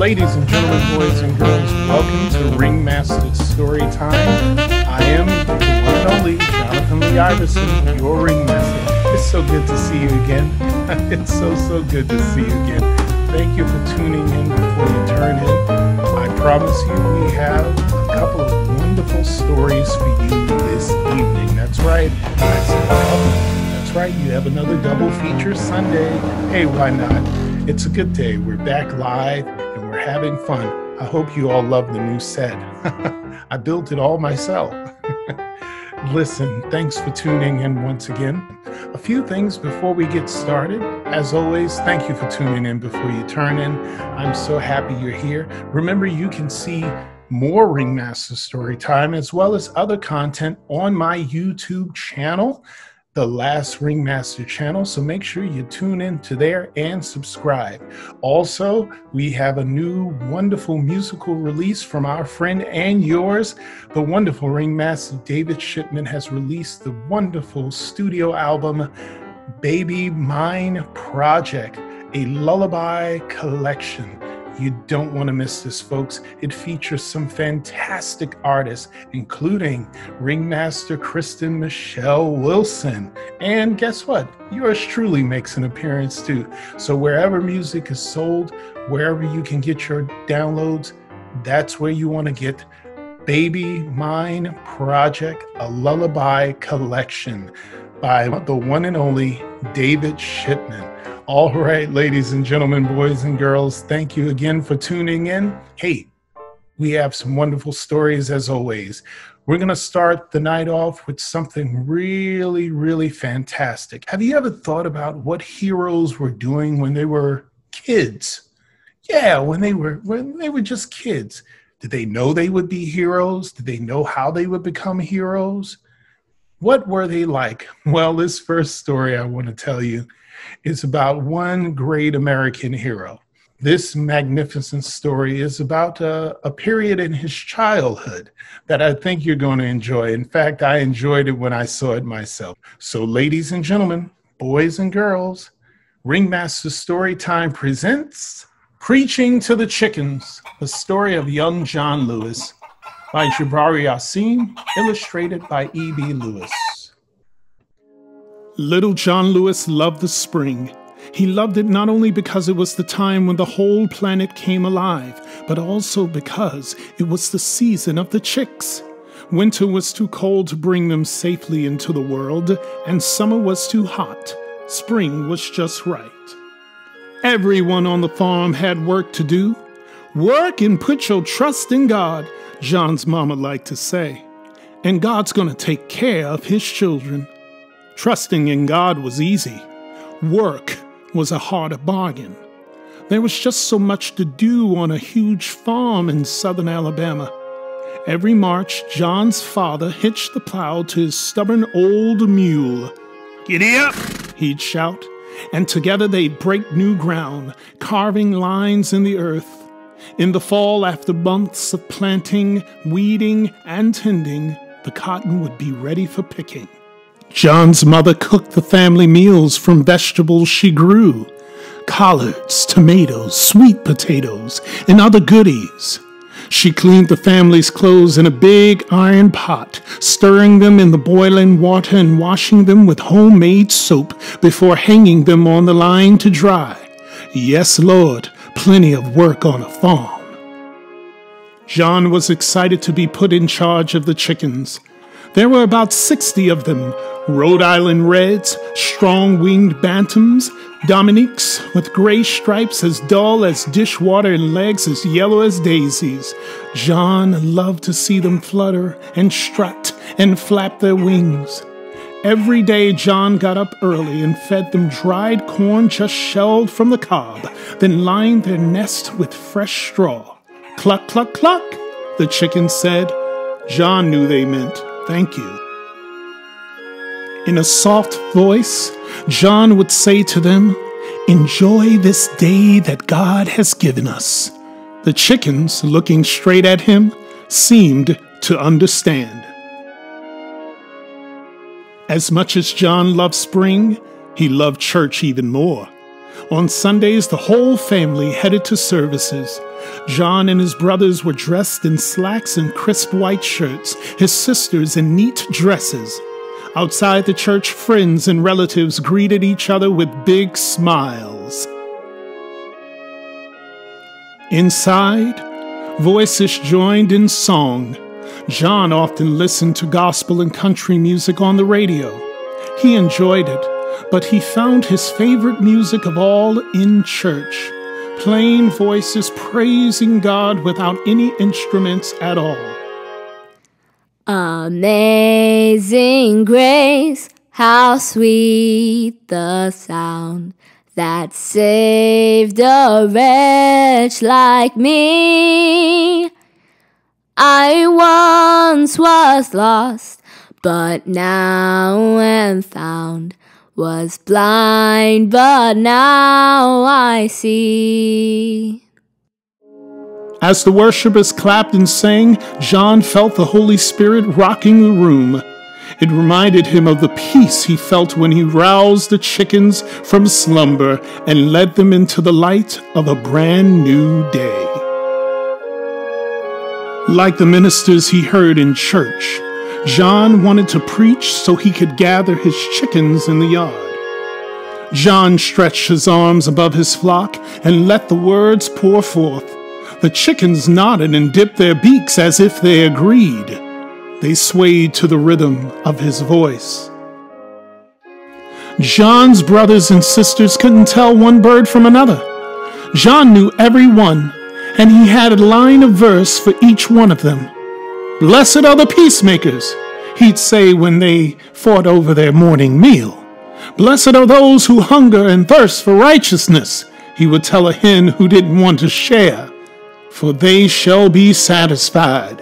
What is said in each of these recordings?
Ladies and gentlemen, boys and girls, welcome to Ringmaster Story Time. I am the one and only Jonathan Lee Iverson, your Ringmaster. It's so good to see you again. It's so good to see you again. Thank you for tuning in before you turn in. I promise you we have a couple of wonderful stories for you this evening. That's right. I said a couple. That's right. You have another double feature Sunday. Hey, why not? It's a good day. We're back live and we're having fun. I hope you all love the new set. I built it all myself. Listen, thanks for tuning in once again. A few things before we get started. As always, thank you for tuning in before you turn in. I'm so happy you're here. Remember, you can see more Ringmaster Story Time as well as other content on my YouTube channel, the Last Ringmaster channel, so make sure you tune in to there and subscribe. Also, we have a new wonderful musical release from our friend and yours. The wonderful Ringmaster David Shipman has released the wonderful studio album, Baby Mine Project, a lullaby collection. You don't want to miss this, folks. It features some fantastic artists, including Ringmaster Kristen Michelle Wilson. And guess what? Yours truly makes an appearance too. So wherever music is sold, wherever you can get your downloads, that's where you want to get Baby Mine Project, a lullaby collection by the one and only David Shipman. All right, ladies and gentlemen, boys and girls, thank you again for tuning in. Hey, we have some wonderful stories as always. We're going to start the night off with something really fantastic. Have you ever thought about what heroes were doing when they were kids? Yeah, when they were just kids. Did they know they would be heroes? Did they know how they would become heroes? What were they like? Well, this first story I want to tell you is about one great American hero. This magnificent story is about a period in his childhood that I think you're going to enjoy. In fact, I enjoyed it when I saw it myself. So, ladies and gentlemen, boys and girls, Ringmaster Story Time presents Preaching to the Chickens, the story of young John Lewis by Jabari Yassin, illustrated by E.B. Lewis. Little John Lewis loved the spring. He loved it not only because it was the time when the whole planet came alive, but also because it was the season of the chicks. Winter was too cold to bring them safely into the world, and summer was too hot. Spring was just right. Everyone on the farm had work to do. Work and put your trust in God, John's mama liked to say. And God's going to take care of his children. Trusting in God was easy. Work was a harder bargain. There was just so much to do on a huge farm in southern Alabama. Every March, John's father hitched the plow to his stubborn old mule. "Giddy up!" he'd shout, and together they'd break new ground, carving lines in the earth. In the fall, after months of planting, weeding, and tending, the cotton would be ready for picking. John's mother cooked the family meals from vegetables she grew, collards, tomatoes, sweet potatoes, and other goodies. She cleaned the family's clothes in a big iron pot, stirring them in the boiling water and washing them with homemade soap before hanging them on the line to dry. Yes, Lord, plenty of work on a farm. John was excited to be put in charge of the chickens. There were about 60 of them, Rhode Island Reds, strong-winged Bantams, Dominiques with gray stripes as dull as dishwater and legs as yellow as daisies. John loved to see them flutter and strut and flap their wings. Every day John got up early and fed them dried corn just shelled from the cob, then lined their nest with fresh straw. "Cluck, cluck, cluck," the chickens said. John knew they meant thank you. In a soft voice, John would say to them, "Enjoy this day that God has given us." The chickens, looking straight at him, seemed to understand. As much as John loved spring, he loved church even more. On Sundays, the whole family headed to services. John and his brothers were dressed in slacks and crisp white shirts, his sisters in neat dresses. Outside the church, friends and relatives greeted each other with big smiles. Inside, voices joined in song. John often listened to gospel and country music on the radio. He enjoyed it, but he found his favorite music of all in church. Plain voices praising God without any instruments at all. Amazing grace, how sweet the sound that saved a wretch like me. I once was lost, but now am found. Was blind, but now I see. As the worshipers clapped and sang, John felt the Holy Spirit rocking the room. It reminded him of the peace he felt when he roused the chickens from slumber and led them into the light of a brand new day. Like the ministers he heard in church, John wanted to preach so he could gather his chickens in the yard. John stretched his arms above his flock and let the words pour forth. The chickens nodded and dipped their beaks as if they agreed. They swayed to the rhythm of his voice. John's brothers and sisters couldn't tell one bird from another. John knew every one, and he had a line of verse for each one of them. "Blessed are the peacemakers," he'd say when they fought over their morning meal. "Blessed are those who hunger and thirst for righteousness," he would tell a hen who didn't want to share, "for they shall be satisfied."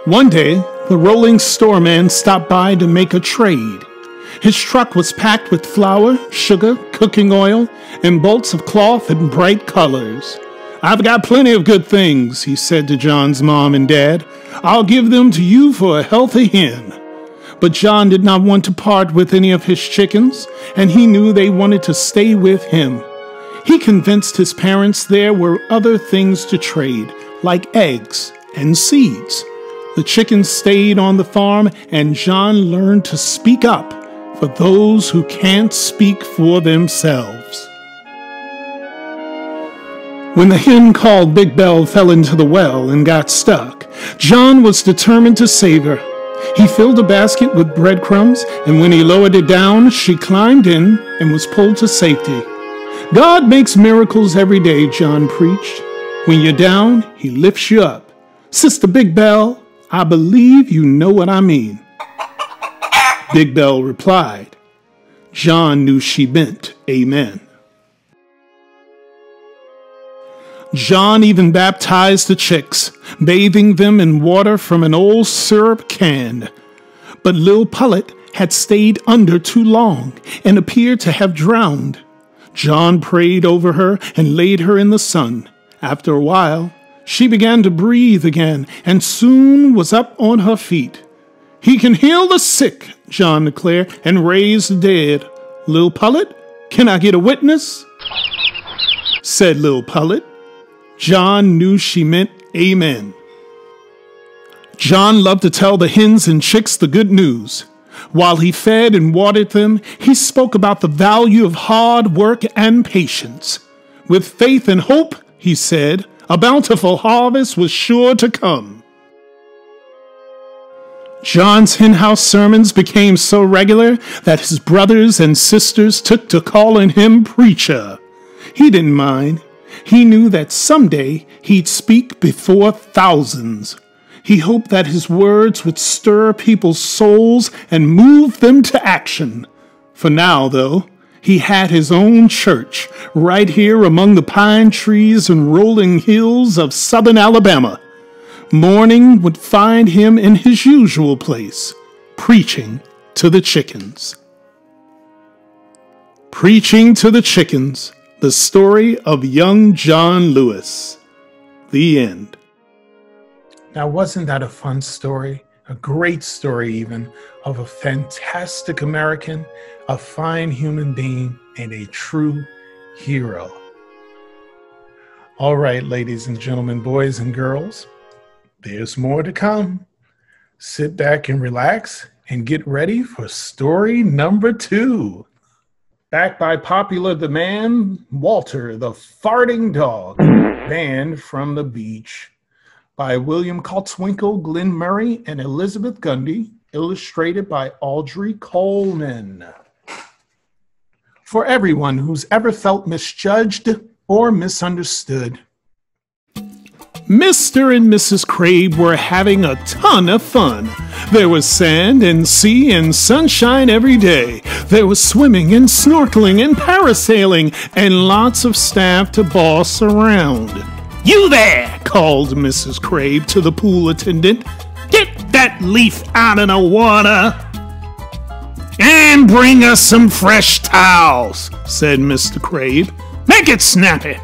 One day, the rolling storeman stopped by to make a trade. His truck was packed with flour, sugar, cooking oil, and bolts of cloth in bright colors. "I've got plenty of good things," he said to John's mom and dad. "I'll give them to you for a healthy hen." But John did not want to part with any of his chickens, and he knew they wanted to stay with him. He convinced his parents there were other things to trade, like eggs and seeds. The chickens stayed on the farm, and John learned to speak up for those who can't speak for themselves. When the hen called Big Bell fell into the well and got stuck, John was determined to save her. He filled a basket with breadcrumbs, and when he lowered it down, she climbed in and was pulled to safety. "God makes miracles every day," John preached. "When you're down, he lifts you up. Sister Big Bell, I believe you know what I mean." Big Bell replied. John knew she meant amen. John even baptized the chicks, bathing them in water from an old syrup can. But Lil Pullet had stayed under too long and appeared to have drowned. John prayed over her and laid her in the sun. After a while, she began to breathe again and soon was up on her feet. "He can heal the sick," John declared, "and raise the dead. Lil Pullet, can I get a witness?" Said Lil Pullet. John knew she meant amen. John loved to tell the hens and chicks the good news. While he fed and watered them, he spoke about the value of hard work and patience. With faith and hope, he said, a bountiful harvest was sure to come. John's henhouse sermons became so regular that his brothers and sisters took to calling him preacher. He didn't mind. He knew that someday he'd speak before thousands. He hoped that his words would stir people's souls and move them to action. For now, though, he had his own church right here among the pine trees and rolling hills of southern Alabama. Morning would find him in his usual place, preaching to the chickens. Preaching to the chickens, the story of young John Lewis. The end. Now, wasn't that a fun story? A great story even of a fantastic American, a fine human being, and a true hero. All right, ladies and gentlemen, boys and girls, there's more to come. Sit back and relax and get ready for story number 2. Backed by popular demand, Walter the Farting Dog, banned from the beach. By William Coltswinkle, Glenn Murray, and Elizabeth Gundy, illustrated by Audrey Coleman. For everyone who's ever felt misjudged or misunderstood. Mr. and Mrs. Crabe were having a ton of fun. There was sand and sea and sunshine every day. There was swimming and snorkeling and parasailing and lots of staff to boss around. "You there!" called Mrs. Crabe to the pool attendant. "Get that leaf out of the water." "And bring us some fresh towels," said Mr. Crabe. "Make it snappy."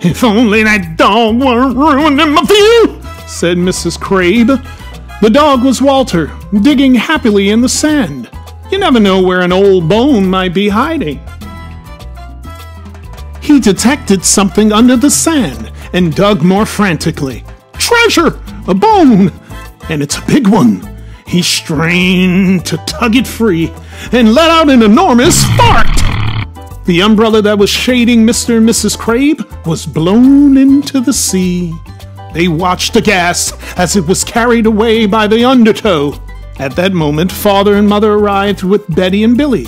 "If only that dog weren't ruining my view," said Mrs. Crabe. The dog was Walter, digging happily in the sand. You never know where an old bone might be hiding. He detected something under the sand and dug more frantically. "Treasure! A bone! And it's a big one!" He strained to tug it free and let out an enormous fart. The umbrella that was shading Mr. and Mrs. Crabe was blown into the sea. They watched aghast as it was carried away by the undertow. At that moment, Father and Mother arrived with Betty and Billy.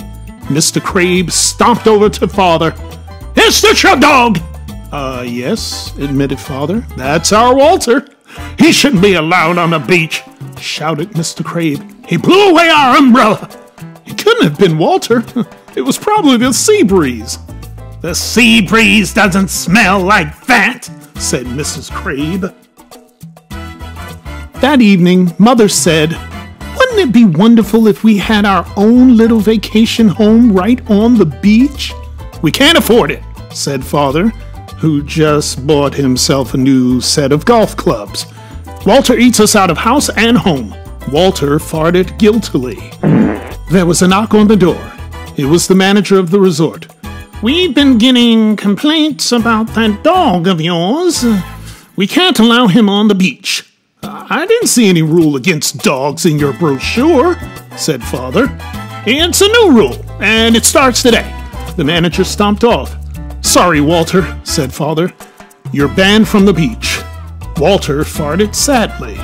Mr. Crabe stomped over to Father. "Is this your dog?" Yes," admitted Father. "That's our Walter." "He shouldn't be allowed on the beach," shouted Mr. Crabe. "He blew away our umbrella." "It couldn't have been Walter. It was probably the sea breeze." "The sea breeze doesn't smell like that," said Mrs. Crabe. That evening, Mother said, "Wouldn't it be wonderful if we had our own little vacation home right on the beach?" "We can't afford it," said Father, who just bought himself a new set of golf clubs. "Walter eats us out of house and home." Walter farted guiltily. There was a knock on the door. It was the manager of the resort. "We've been getting complaints about that dog of yours. We can't allow him on the beach." "I didn't see any rule against dogs in your brochure," said Father. "It's a new rule, and it starts today." The manager stomped off. "Sorry, Walter," said Father. "You're banned from the beach." Walter farted sadly.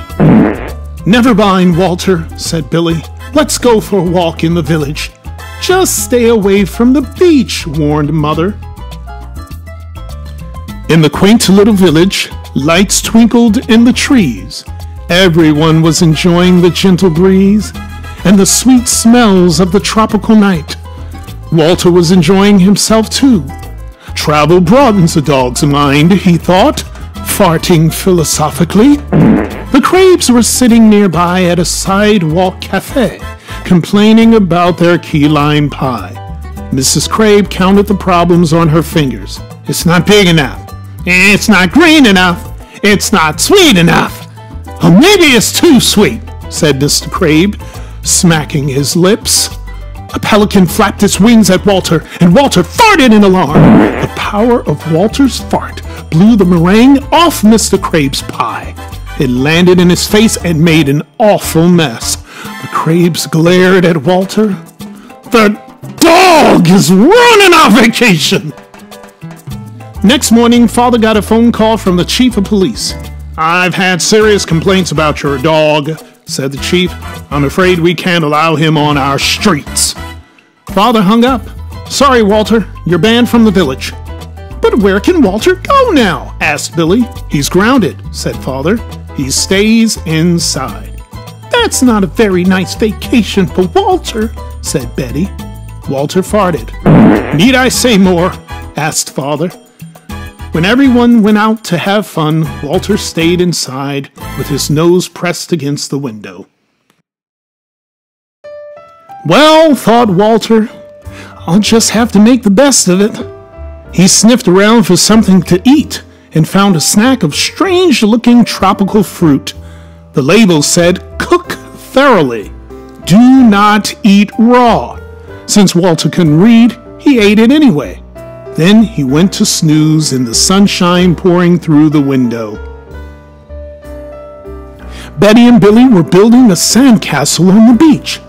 "Never mind, Walter," said Billy. "Let's go for a walk in the village." "Just stay away from the beach," warned Mother. In the quaint little village, lights twinkled in the trees. Everyone was enjoying the gentle breeze and the sweet smells of the tropical night. Walter was enjoying himself too. Travel broadens a dog's mind, he thought, farting philosophically. The Crabes were sitting nearby at a sidewalk cafe, complaining about their key lime pie. Mrs. Crabe counted the problems on her fingers. "It's not big enough. It's not green enough. It's not sweet enough. Or maybe it's too sweet," said Mr. Crabe, smacking his lips. A pelican flapped its wings at Walter, and Walter farted in alarm. The power of Walter's fart blew the meringue off Mr. Crabe's pie. It landed in his face and made an awful mess. The Crabes glared at Walter. "The dog is ruining our vacation!" Next morning, Father got a phone call from the chief of police. "I've had serious complaints about your dog," said the chief. "I'm afraid we can't allow him on our streets." Father hung up. "Sorry, Walter, you're banned from the village." "But where can Walter go now?" asked Billy. "He's grounded," said Father. "He stays inside." "That's not a very nice vacation for Walter," said Betty. Walter farted. "Need I say more?" asked Father. When everyone went out to have fun, Walter stayed inside with his nose pressed against the window. "Well," thought Walter, "I'll just have to make the best of it." He sniffed around for something to eat and found a snack of strange-looking tropical fruit. The label said, "Cook thoroughly. Do not eat raw. Since Walter couldn't read, he ate it anyway. Then he went to snooze in the sunshine pouring through the window. Betty and Billy were building a sandcastle on the beach.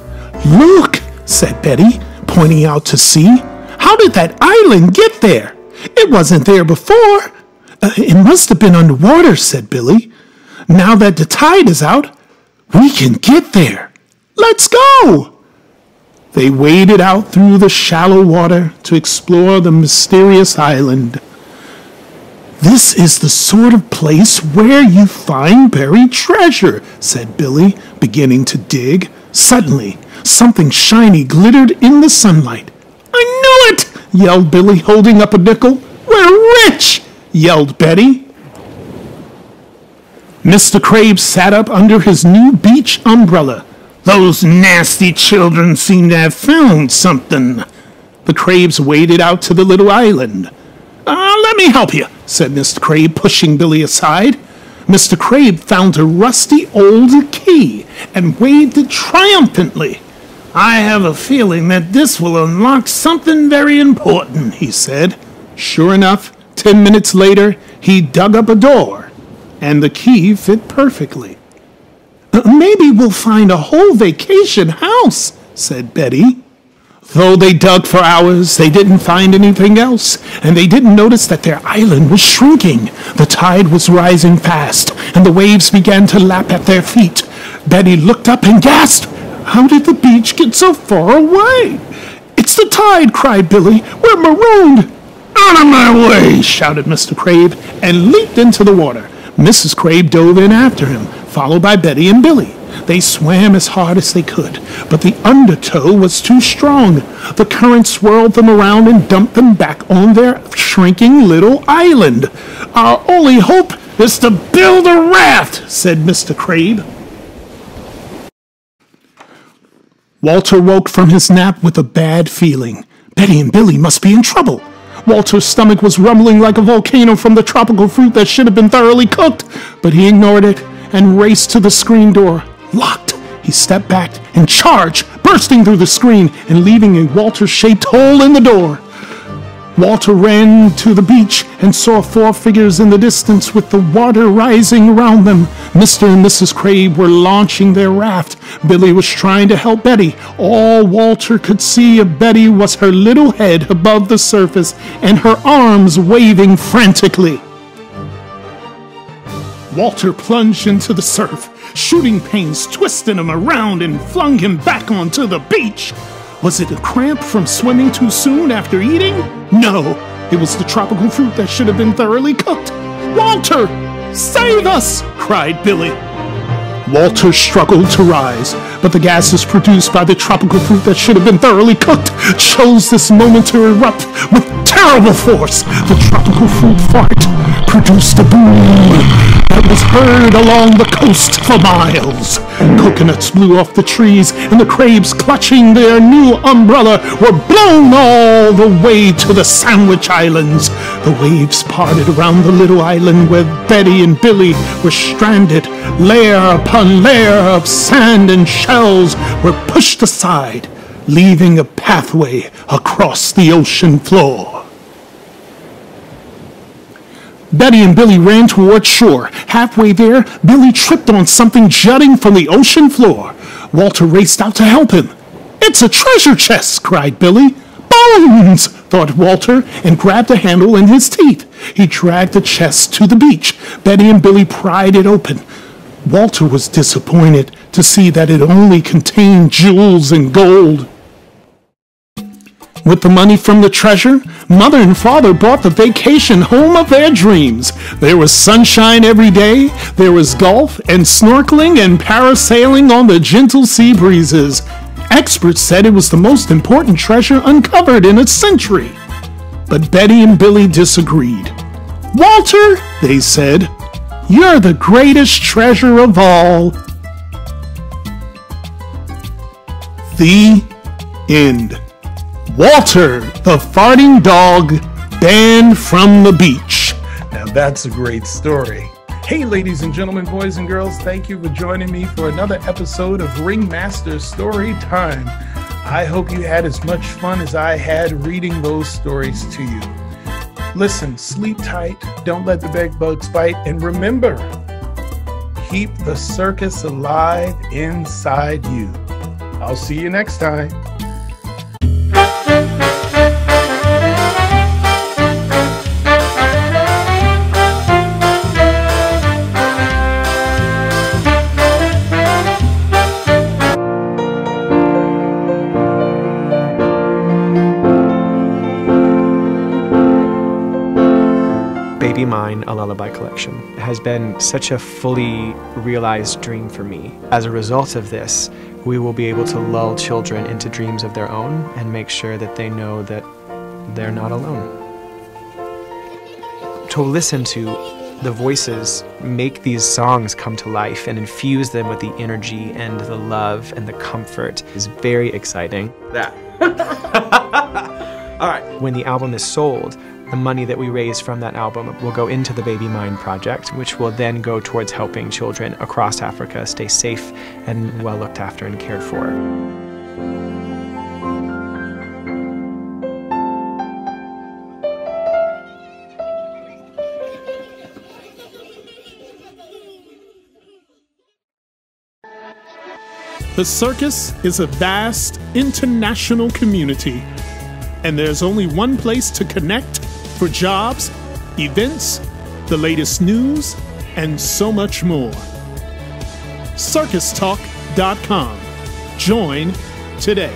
"Look," said Betty, pointing out to sea. "How did that island get there? It wasn't there before." It must have been underwater," said Billy. "Now that the tide is out, we can get there. Let's go!" They waded out through the shallow water to explore the mysterious island. "This is the sort of place where you find buried treasure," said Billy, beginning to dig. Suddenly, something shiny glittered in the sunlight. "I knew it!" yelled Billy, holding up a nickel. "We're rich!" yelled Betty. Mr. Crabbe sat up under his new beach umbrella. "Those nasty children seem to have found something." The Crabes waded out to the little island. "Let me help you," said Mr. Crabbe, pushing Billy aside. Mr. Crabbe found a rusty old key and waved it triumphantly. "I have a feeling that this will unlock something very important," he said. Sure enough, 10 minutes later, he dug up a door, and the key fit perfectly. "Maybe we'll find a whole vacation house," said Betty. Though they dug for hours, they didn't find anything else, and they didn't notice that their island was shrinking. The tide was rising fast, and the waves began to lap at their feet. Betty looked up and gasped, "How did the beach get so far away?" "It's the tide!" cried Billy. "We're marooned!" "Out of my way!" shouted Mr. Crabbe, and leaped into the water. Mrs. Crabbe dove in after him, followed by Betty and Billy. They swam as hard as they could, but the undertow was too strong. The current swirled them around and dumped them back on their shrinking little island. "Our only hope is to build a raft," said Mr. Crabbe. Walter woke from his nap with a bad feeling. Betty and Billy must be in trouble. Walter's stomach was rumbling like a volcano from the tropical fruit that should have been thoroughly cooked, but he ignored it and raced to the screen door. Locked! He stepped back and charged, bursting through the screen and leaving a Walter-shaped hole in the door. Walter ran to the beach and saw 4 figures in the distance with the water rising around them. Mr. and Mrs. Crabbe were launching their raft. Billy was trying to help Betty. All Walter could see of Betty was her little head above the surface and her arms waving frantically. Walter plunged into the surf. Shooting pains twisted him around and flung him back onto the beach. Was it a cramp from swimming too soon after eating? No, it was the tropical fruit that should have been thoroughly cooked. "Walter, save us!" cried Billy. Walter struggled to rise, but the gases produced by the tropical fruit that should have been thoroughly cooked chose this moment to erupt with terrible force. The tropical fruit fart produced a boom that was heard along the coast for miles. Coconuts blew off the trees, and the Crabes, clutching their new umbrella, were blown all the way to the Sandwich Islands. The waves parted around the little island where Betty and Billy were stranded. Layer upon layer of sand and shells were pushed aside, leaving a pathway across the ocean floor. Betty and Billy ran toward shore. Halfway there, Billy tripped on something jutting from the ocean floor. Walter raced out to help him. "It's a treasure chest!" cried Billy. "Bones!" thought Walter, and grabbed a handle in his teeth. He dragged the chest to the beach. Betty and Billy pried it open. Walter was disappointed to see that it only contained jewels and gold. With the money from the treasure, Mother and Father bought the vacation home of their dreams. There was sunshine every day, there was golf and snorkeling and parasailing on the gentle sea breezes. Experts said it was the most important treasure uncovered in a century. But Betty and Billy disagreed. "Walter," they said, "you're the greatest treasure of all." The end. Walter, the farting dog, banned from the beach. Now that's a great story. Hey, ladies and gentlemen, boys and girls, thank you for joining me for another episode of Ringmaster Story Time. I hope you had as much fun as I had reading those stories to you. Listen, sleep tight, don't let the bed bugs bite, and remember, keep the circus alive inside you. I'll see you next time. Baby Mine, a Lullaby Collection, has been such a fully realized dream for me. As a result of this, we will be able to lull children into dreams of their own and make sure that they know that they're not alone. To listen to the voices make these songs come to life and infuse them with the energy and the love and the comfort is very exciting. That. All right. When the album is sold, the money that we raise from that album will go into the Baby Mine project, which will then go towards helping children across Africa stay safe and well looked after and cared for. The circus is a vast international community, and there's only one place to connect for jobs, events, the latest news, and so much more. circustalk.com. Join today.